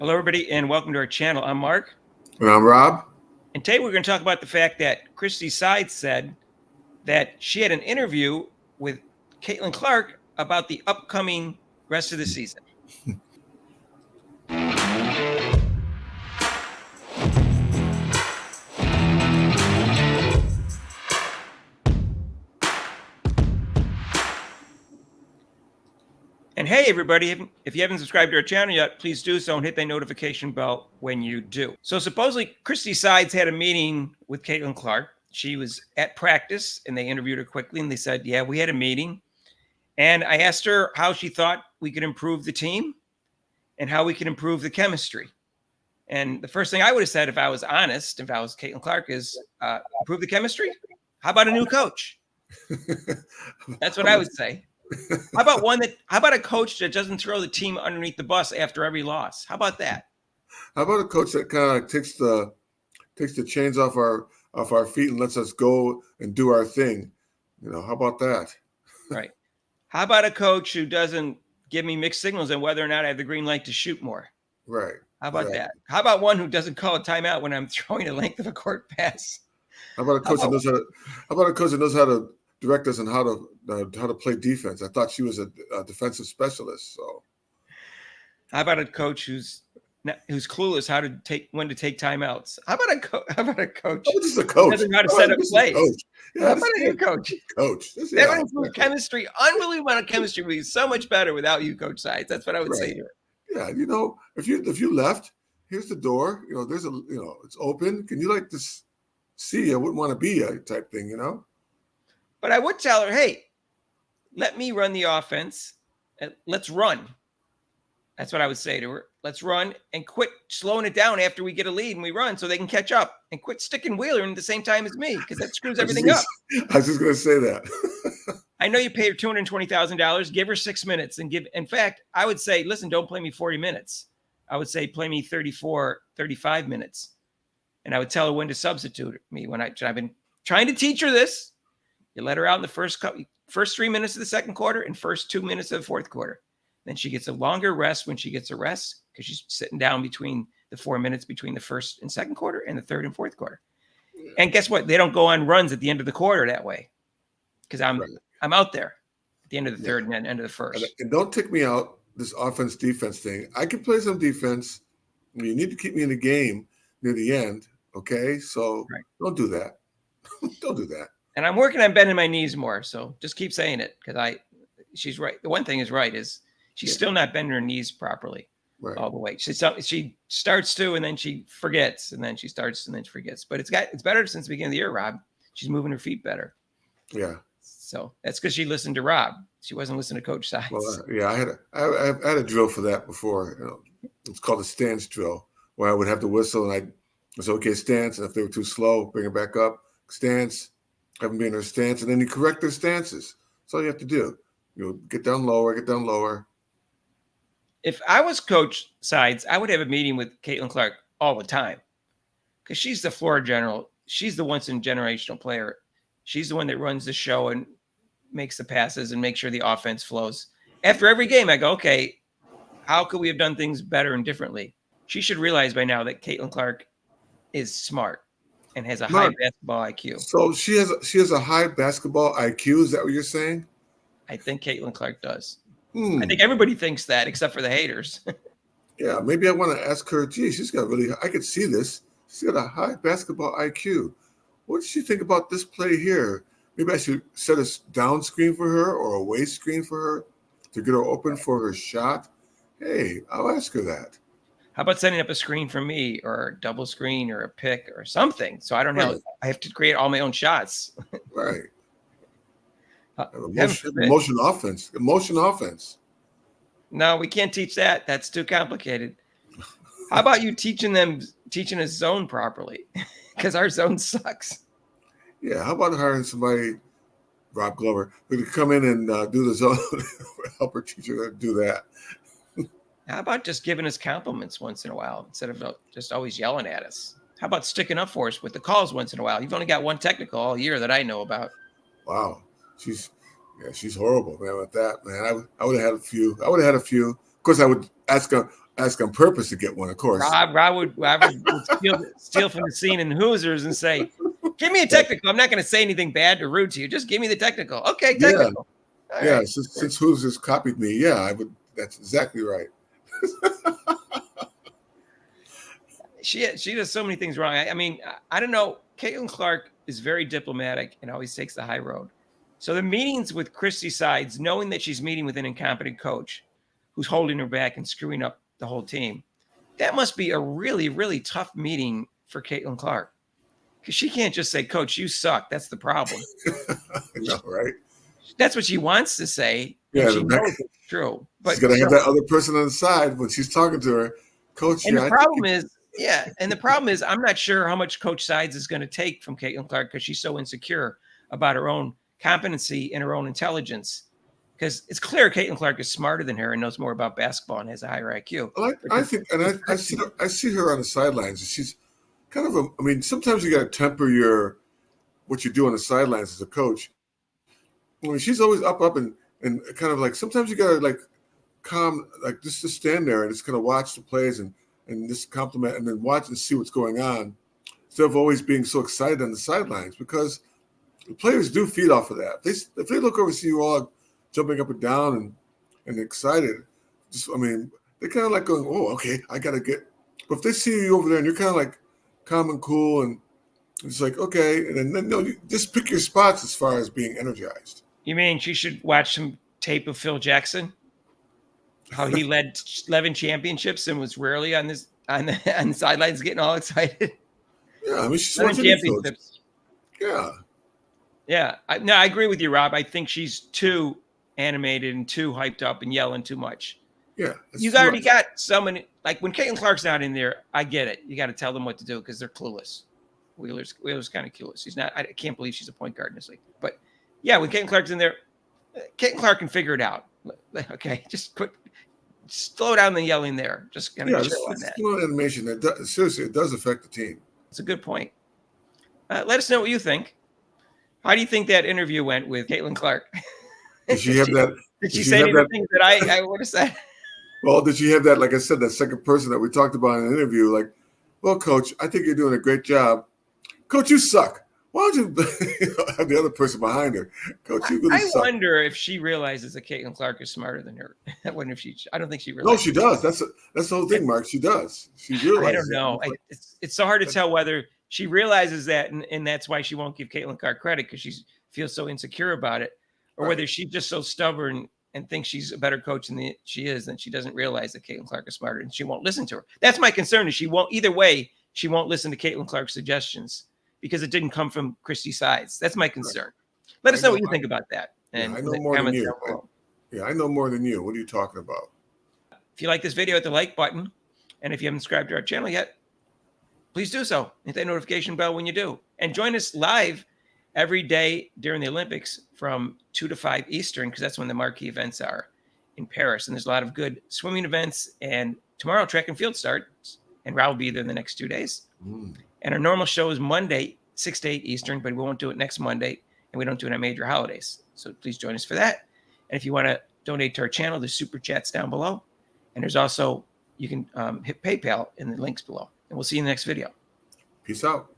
Hello, everybody, and welcome to our channel. I'm Mark. And I'm Rob. And today we're going to talk about the fact that Christie Sides said that she had an interview with Caitlin Clark about the upcoming rest of the season. And hey, everybody, if you haven't subscribed to our channel yet, please do so and hit that notification bell when you do. So supposedly, Christie Sides had a meeting with Caitlin Clark. She was at practice, and they interviewed her quickly, and they said, yeah, we had a meeting. And I asked her how she thought we could improve the team and how we could improve the chemistry. And the first thing I would have said, if I was honest, if I was Caitlin Clark, is improve the chemistry. How about a new coach? That's what I would say. How about a coach that doesn't throw the team underneath the bus after every loss? How about that? How about a coach that kind of takes the chains off our feet and lets us go and do our thing? How about that? Right. How about a coach who doesn't give me mixed signals on whether or not I have the green light to shoot more? Right. How about that? How about one who doesn't call a timeout when I'm throwing a length of a court pass? How about a coach that knows how to direct us on how to play defense? I thought she was a defensive specialist. So, how about a coach who's clueless when to take timeouts? How about a coach? How about just a coach? Doesn't know how to set up plays. Yeah, how about a coach? Coach. That would chemistry, unbelievable amount of chemistry would be so much better without you, Coach Sides. That's what I would say here. Yeah, if you left, here's the door. There's it's open. Can you just see? I wouldn't want to be a type thing, But I would tell her, hey, let me run the offense. Let's run. That's what I would say to her. Let's run and quit slowing it down after we get a lead and we run so they can catch up, and quit sticking Wheeler in at the same time as me, because that screws everything up. I was just going to say that. I know you paid her $220,000. Give her 6 minutes in fact, I would say, listen, don't play me 40 minutes. I would say play me 34, 35 minutes. And I would tell her when to substitute me. I've been trying to teach her this. You let her out in the first 3 minutes of the second quarter and first 2 minutes of the fourth quarter. Then she gets a longer rest when she gets a rest, because she's sitting down between the 4 minutes between the first and second quarter and the third and fourth quarter. And guess what? They don't go on runs at the end of the quarter that way, because I'm out there at the end of the third and end of the first. And don't take me out this offense defense thing. I can play some defense. You need to keep me in the game near the end. Okay, so Don't do that. Don't do that. And I'm working on bending my knees more. So just keep saying it, because she's right. The one thing is right is she's still not bending her knees properly all the way. She starts to, and then she forgets, and then she starts, and then she forgets. But it's better since the beginning of the year, Rob. She's moving her feet better. Yeah. So that's because she listened to Rob. She wasn't listening to Coach Sides. Well, I had a drill for that before. It's called a stance drill, where I would have to whistle, and I said, okay, stance. And if they were too slow, bring it back up. Stance. Have them be in their stance, and then you correct their stances. That's all you have to do. Get down lower. If I was Coach Sides, I would have a meeting with Caitlin Clark all the time, because she's the floor general. She's the once-in-generational player. She's the one that runs the show and makes the passes and makes sure the offense flows. After every game, I go, okay, how could we have done things better and differently? She should realize by now that Caitlin Clark is smart and has a high basketball IQ. So she has a high basketball IQ. Is that what you're saying? I think Caitlin Clark does. I think everybody thinks that, except for the haters. Yeah, maybe I want to ask her, she's got I could see this. She's got a high basketball IQ. What does she think about this play here? Maybe I should set a down screen for her or a waist screen for her to get her open for her shot. Hey, I'll ask her that. How about setting up a screen for me, or a double screen, or a pick, or something, so I don't I have to create all my own shots. Right. Emotion offense. No, we can't teach that. That's too complicated. How about you teaching us zone properly? Because our zone sucks. Yeah. How about hiring somebody, Rob Glover, who could come in and do the zone, help her teach her to do that? How about just giving us compliments once in a while instead of just always yelling at us? How about sticking up for us with the calls once in a while? You've only got one technical all year that I know about. Wow. She's horrible, man, with that, man. I would have had a few. Of course, I would ask ask on purpose to get one, of course. Rob would steal from the scene in Hoosiers and say, "Give me a technical. I'm not going to say anything bad or rude to you. Just give me the technical." Okay, technical. All Yeah. right. Since Hoosiers copied me, yeah, I would. That's exactly right. She does so many things wrong. I mean, I don't know. Caitlin Clark is very diplomatic and always takes the high road. So the meetings with Christie sides, knowing that she's meeting with an incompetent coach who's holding her back and screwing up the whole team, that must be a really, really tough meeting for Caitlin Clark. Because she can't just say, "Coach, you suck." That's the problem. I know, right? That's what she wants to say. Yeah, And she knows it's true. But she's gonna have that other person on the side when she's talking to her, Coach. and Yeah, the problem is, and the problem is, I'm not sure how much Coach Sides is going to take from Caitlin Clark because she's so insecure about her own competency and her own intelligence. Because it's clear Caitlin Clark is smarter than her and knows more about basketball and has a higher IQ. Well, I think, and I see her on the sidelines. She's kind of I mean, sometimes you got to temper what you do on the sidelines as a coach. I mean, she's always up, and kind of like sometimes you got to like calm, like just to stand there and just kind of watch the plays and just compliment and then watch and see what's going on instead of always being so excited on the sidelines, because the players do feed off of that. If they look over and see you all jumping up and down and excited, I mean, they're kind of like going, "Oh, okay, I got to get." But if they see you over there and you're kind of like calm and cool and it's like, okay, and then no, you just pick your spots as far as being energized. You mean she should watch some tape of Phil Jackson? How he led 11 championships and was rarely on the sidelines getting all excited. Yeah, I mean, she's 11 championships. Yeah. Yeah. I agree with you, Rob. I think she's too animated and too hyped up and yelling too much. Yeah. You already got someone like when Caitlin Clark's not in there, I get it. You got to tell them what to do because they're clueless. Wheeler's kind of clueless. She's not. I can't believe she's a point guard in this league. But yeah, when Caitlin Clark's in there, Caitlin Clark can figure it out. Okay, just slow down the yelling there. Just kind of chill on that. Animation. Seriously, it does affect the team. It's a good point. Let us know what you think. How do you think that interview went with Caitlin Clark? Did she have that? Did she say any of the things that I would have said? Well, did she have that? Like I said, that second person that we talked about in the interview. Like, well, Coach, I think you're doing a great job. Coach, you suck. Why don't you have the other person behind her? Coach, you really suck. I wonder if she realizes that Caitlin Clark is smarter than her. I wonder if I don't think she realizes. No, she does. That's the whole thing, Mark. She does. She realizes. I don't know. It's so hard to tell whether she realizes that, and that's why she won't give Caitlin Clark credit because she feels so insecure about it, or whether she's just so stubborn and thinks she's a better coach than she is, and she doesn't realize that Caitlin Clark is smarter and she won't listen to her. That's my concern. Is she won't listen to Caitlin Clark's suggestions because it didn't come from Christie sides. That's my concern. Let us know what you think about that. And I know more than you. I know more than you. What are you talking about? If you like this video, hit the like button. And if you haven't subscribed to our channel yet, please do so. Hit that notification bell when you do. And join us live every day during the Olympics from 2 to 5 Eastern, because that's when the marquee events are in Paris. And there's a lot of good swimming events. And tomorrow, track and field starts. And Rob will be there the next 2 days. And our normal show is Monday, 6 to 8 Eastern, but we won't do it next Monday. And we don't do it on major holidays. So please join us for that. And if you want to donate to our channel, there's super chats down below. And there's also, you can hit PayPal in the links below. And we'll see you in the next video. Peace out.